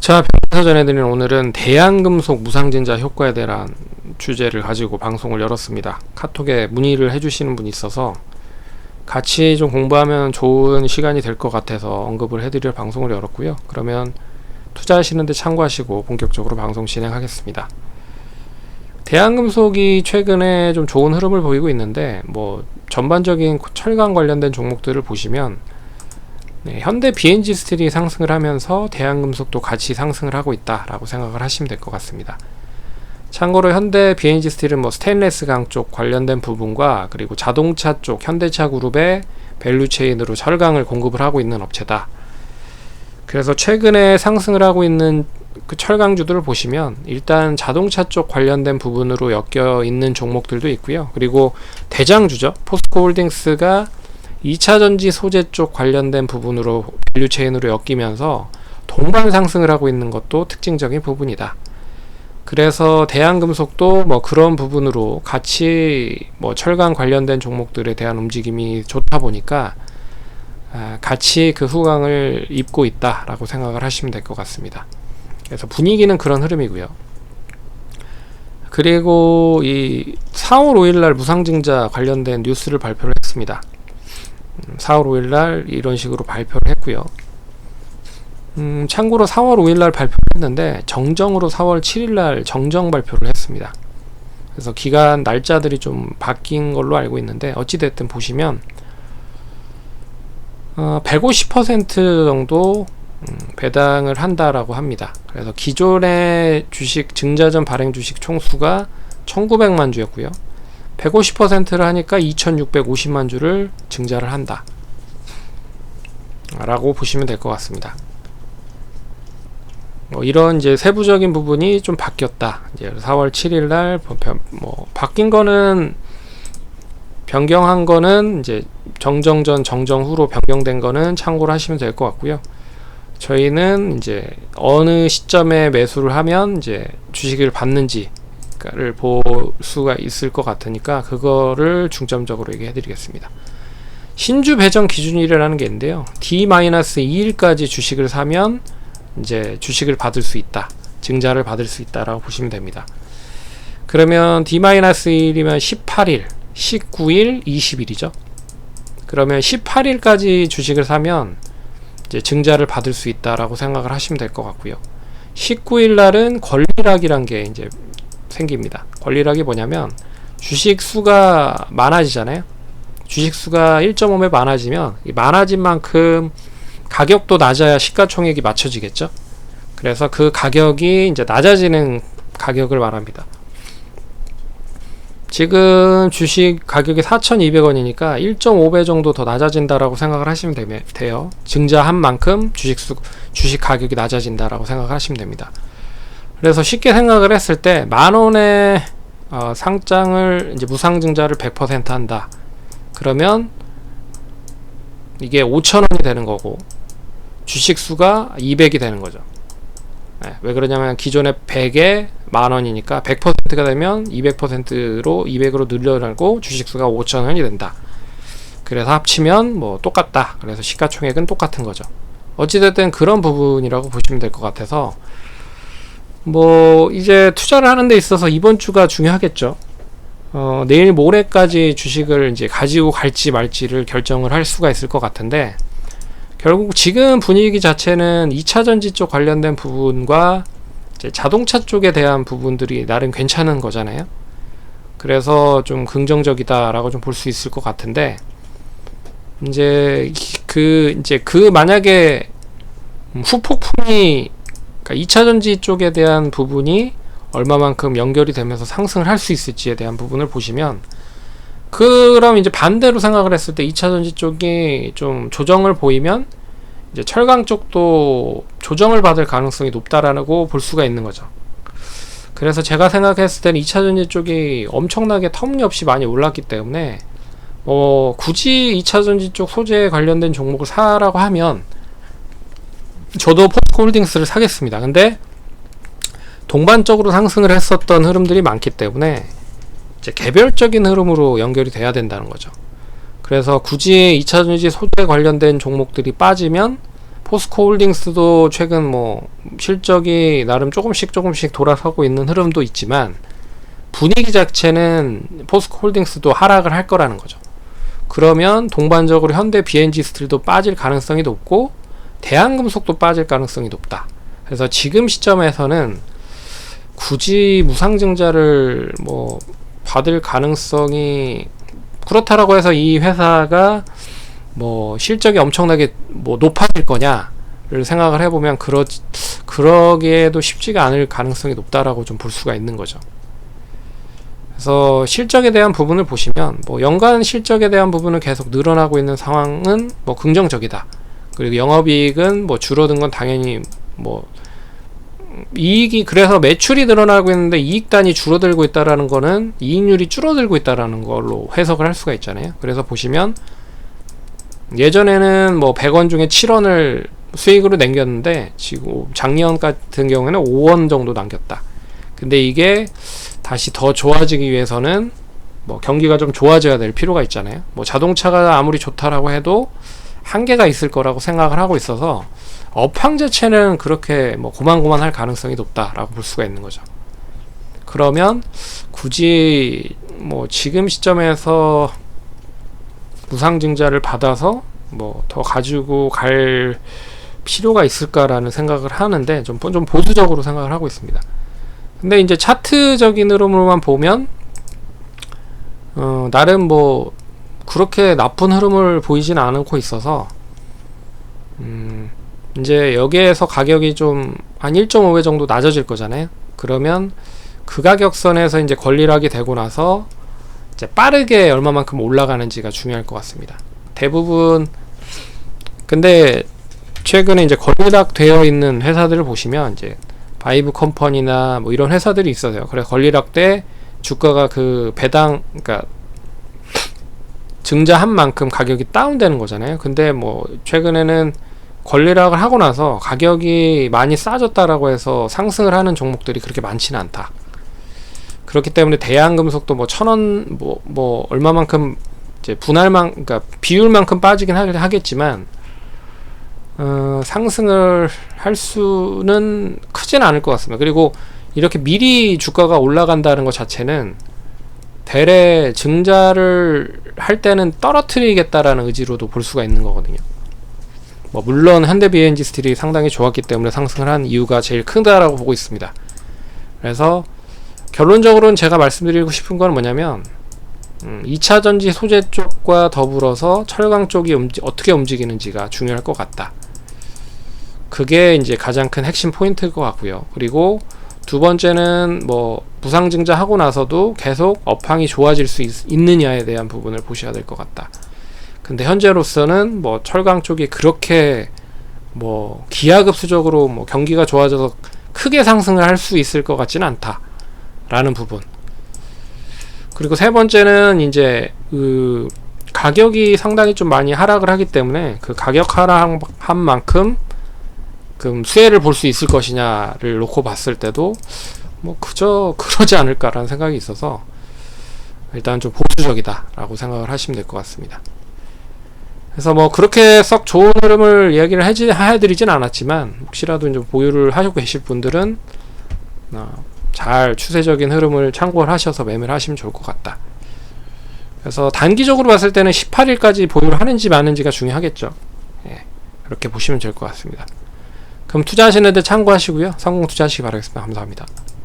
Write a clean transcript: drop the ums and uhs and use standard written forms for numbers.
자, 변호사 전해드리는 오늘은 대한금속 무상증자 효과에 대한 주제를 가지고 방송을 열었습니다. 카톡에 문의를 해주시는 분이 있어서 같이 좀 공부하면 좋은 시간이 될 것 같아서 언급을 해드릴 방송을 열었고요. 그러면 투자하시는데 참고하시고 본격적으로 방송 진행하겠습니다. 대한금속이 최근에 좀 좋은 흐름을 보이고 있는데, 전반적인 철강 관련된 종목들을 보시면 현대 BNG 스틸이 상승을 하면서 대한금속도 같이 상승을 하고 있다라고 생각을 하시면 될 것 같습니다. 참고로 현대 BNG 스틸은 스테인레스 강 쪽 관련된 부분과 그리고 자동차 쪽 현대차 그룹의 밸류체인으로 철강을 공급을 하고 있는 업체다. 그래서 최근에 상승을 하고 있는 그 철강주들을 보시면 일단 자동차 쪽 관련된 부분으로 엮여 있는 종목들도 있고요. 그리고 대장주죠. 포스코홀딩스가 2차전지 소재 쪽 관련된 부분으로 밸류체인으로 엮이면서 동반 상승을 하고 있는 것도 특징적인 부분이다. 그래서 대한금속도 그런 부분으로 같이 철강 관련된 종목들에 대한 움직임이 좋다 보니까 같이 그 후광을 입고 있다라고 생각을 하시면 될 것 같습니다. 그래서 분위기는 그런 흐름이고요. 그리고 이 4월 5일날 무상증자 관련된 뉴스를 발표를 했습니다. 4월 5일날 이런 식으로 발표를 했고요. 참고로 4월 5일날 발표를 했는데 정정으로 4월 7일날 정정 발표를 했습니다. 그래서 기간 날짜들이 좀 바뀐 걸로 알고 있는데, 어찌됐든 보시면 150% 정도 배당을 한다라고 합니다. 그래서 기존의 주식 증자전 발행 주식 총수가 1900만 주였고요. 150%를 하니까 2650만 주를 증자를 한다 라고 보시면 될 것 같습니다. 이런 이제 세부적인 부분이 좀 바뀌었다. 이제 4월 7일날 바뀐 거는, 변경한 거는 이제 정정 전 정정 후로 변경된 거는 참고를 하시면 될 것 같고요. 저희는 이제 어느 시점에 매수를 하면 이제 주식을 받는지를 볼 수가 있을 것 같으니까 그거를 중점적으로 얘기해 드리겠습니다. 신주 배정 기준일이라는 게 있는데요. D-2일까지 주식을 사면 이제 주식을 받을 수 있다, 증자를 받을 수 있다라고 보시면 됩니다. 그러면 D-1이면 18일, 19일, 20일이죠. 그러면 18일까지 주식을 사면 이제 증자를 받을 수 있다라고 생각을 하시면 될 것 같고요. 19일 날은 권리락이란 게 이제 생깁니다. 권리락이 뭐냐면 주식 수가 많아지잖아요. 주식 수가 1.5배 많아지면 이 많아진 만큼 가격도 낮아야 시가총액이 맞춰지겠죠. 그래서 그 가격이 이제 낮아지는 가격을 말합니다. 지금 주식 가격이 4,200원이니까 1.5배 정도 더 낮아진다라고 생각을 하시면 돼요. 증자한 만큼 주식 가격이 낮아진다라고 생각을 하시면 됩니다. 그래서 쉽게 생각을 했을 때 10,000원의 상장을 이제 무상증자를 100% 한다. 그러면 이게 5,000원이 되는 거고 주식 수가 200이 되는 거죠. 왜 그러냐면 기존에 100에 10,000원이니까 100%가 되면 200%로 200으로 늘려나고 주식 수가 5,000원이 된다. 그래서 합치면 똑같다. 그래서 시가총액은 똑같은 거죠. 어찌됐든 그런 부분이라고 보시면 될 것 같아서 이제 투자를 하는 데 있어서 이번 주가 중요하겠죠. 내일 모레까지 주식을 이제 가지고 갈지 말지를 결정을 할 수가 있을 것 같은데, 결국 지금 분위기 자체는 2차전지 쪽 관련된 부분과 이제 자동차 쪽에 대한 부분들이 나름 괜찮은 거잖아요. 그래서 좀 긍정적이다라고 좀 볼 수 있을 것 같은데, 이제 만약에 후폭풍이, 그러니까 2차전지 쪽에 대한 부분이 얼마만큼 연결이 되면서 상승을 할 수 있을지에 대한 부분을 보시면, 그럼 이제 반대로 생각을 했을 때 2차전지 쪽이 좀 조정을 보이면 이제 철강 쪽도 조정을 받을 가능성이 높다라고 볼 수가 있는 거죠. 그래서 제가 생각했을 때는 2차전지 쪽이 엄청나게 터무니없이 많이 올랐기 때문에 굳이 2차전지 쪽 소재에 관련된 종목을 사라고 하면 저도 포스코홀딩스를 사겠습니다. 근데 동반적으로 상승을 했었던 흐름들이 많기 때문에 이제 개별적인 흐름으로 연결이 돼야 된다는 거죠. 그래서 굳이 2차전지 소재 관련된 종목들이 빠지면 포스코 홀딩스도 최근 뭐 실적이 나름 조금씩 돌아서고 있는 흐름도 있지만 분위기 자체는 포스코 홀딩스도 하락을 할 거라는 거죠. 그러면 동반적으로 현대 BNG 스틸도 빠질 가능성이 높고 대한금속도 빠질 가능성이 높다. 그래서 지금 시점에서는 굳이 무상증자를 뭐 받을 가능성이 그렇다라고 해서 이 회사가 뭐 실적이 엄청나게 뭐 높아질 거냐를 생각을 해보면 그러기에도 쉽지가 않을 가능성이 높다라고 좀 볼 수가 있는 거죠. 그래서 실적에 대한 부분을 보시면 뭐 연간 실적에 대한 부분은 계속 늘어나고 있는 상황은 뭐 긍정적이다. 그리고 영업이익은 뭐 줄어든 건 당연히 뭐 이익이 그래서 매출이 늘어나고 있는데 이익단이 줄어들고 있다라는 거는 이익률이 줄어들고 있다라는 걸로 해석을 할 수가 있잖아요. 그래서 보시면 예전에는 뭐 100원 중에 7원을 수익으로 남겼는데 지금 작년 같은 경우에는 5원 정도 남겼다. 근데 이게 다시 더 좋아지기 위해서는 뭐 경기가 좀 좋아져야 될 필요가 있잖아요. 뭐 자동차가 아무리 좋다라고 해도 한계가 있을 거라고 생각을 하고 있어서 업황 자체는 그렇게 뭐 고만고만할 가능성이 높다라고 볼 수가 있는 거죠. 그러면 굳이 뭐 지금 시점에서 무상증자를 받아서 뭐 더 가지고 갈 필요가 있을까라는 생각을 하는데 좀 보수적으로 생각을 하고 있습니다. 근데 이제 차트적인 흐름으로만 보면 나름 뭐 그렇게 나쁜 흐름을 보이진 않고 있어서 이제 여기에서 가격이 좀 한 1.5배 정도 낮아질 거잖아요. 그러면 그 가격선에서 이제 권리락이 되고 나서 이제 빠르게 얼마만큼 올라가는지가 중요할 것 같습니다. 대부분 근데 최근에 이제 권리락 되어 있는 회사들을 보시면 이제 바이브 컴퍼니나 뭐 이런 회사들이 있어요. 그래서 권리락 때 주가가 그 배당 그러니까 증자한 만큼 가격이 다운되는 거잖아요. 근데 뭐 최근에는 권리락을 하고 나서 가격이 많이 싸졌다라고 해서 상승을 하는 종목들이 그렇게 많지는 않다. 그렇기 때문에 대한금속도 뭐 1,000원 뭐 얼마만큼 이제 그러니까 비율만큼 빠지긴 하겠지만 상승을 할 수는 크지는 않을 것 같습니다. 그리고 이렇게 미리 주가가 올라간다는 것 자체는 대래 증자를 할 때는 떨어뜨리겠다라는 의지로도 볼 수가 있는 거거든요. 뭐 물론 현대 BNG 스틸이 상당히 좋았기 때문에 상승을 한 이유가 제일 크다라고 보고 있습니다. 그래서 결론적으로는 제가 말씀드리고 싶은 건 뭐냐면 2차전지 소재 쪽과 더불어서 철강 쪽이 어떻게 움직이는지가 중요할 것 같다. 그게 이제 가장 큰 핵심 포인트일 것 같고요. 그리고 두 번째는 뭐 무상증자 하고 나서도 계속 업황이 좋아질 수 있느냐에 대한 부분을 보셔야 될 것 같다. 근데 현재로서는 뭐 철강 쪽이 그렇게 뭐 기하급수적으로 뭐 경기가 좋아져서 크게 상승을 할 수 있을 것 같지는 않다 라는 부분. 그리고 세 번째는 이제 그 가격이 상당히 좀 많이 하락을 하기 때문에 그 가격 하락한 만큼 그 수혜를 볼 수 있을 것이냐를 놓고 봤을 때도 뭐 그저 그러지 않을까라는 생각이 있어서 일단 좀 보수적이다 라고 생각을 하시면 될 것 같습니다. 그래서 뭐 그렇게 썩 좋은 흐름을 이야기를 해드리진 않았지만 혹시라도 이제 보유를 하시고 계실 분들은 잘 추세적인 흐름을 참고를 하셔서 매매를 하시면 좋을 것 같다. 그래서 단기적으로 봤을 때는 18일까지 보유를 하는지 마는지가 중요하겠죠. 예, 그렇게 보시면 될 것 같습니다. 그럼 투자하시는 데 참고하시고요. 성공 투자하시기 바라겠습니다. 감사합니다.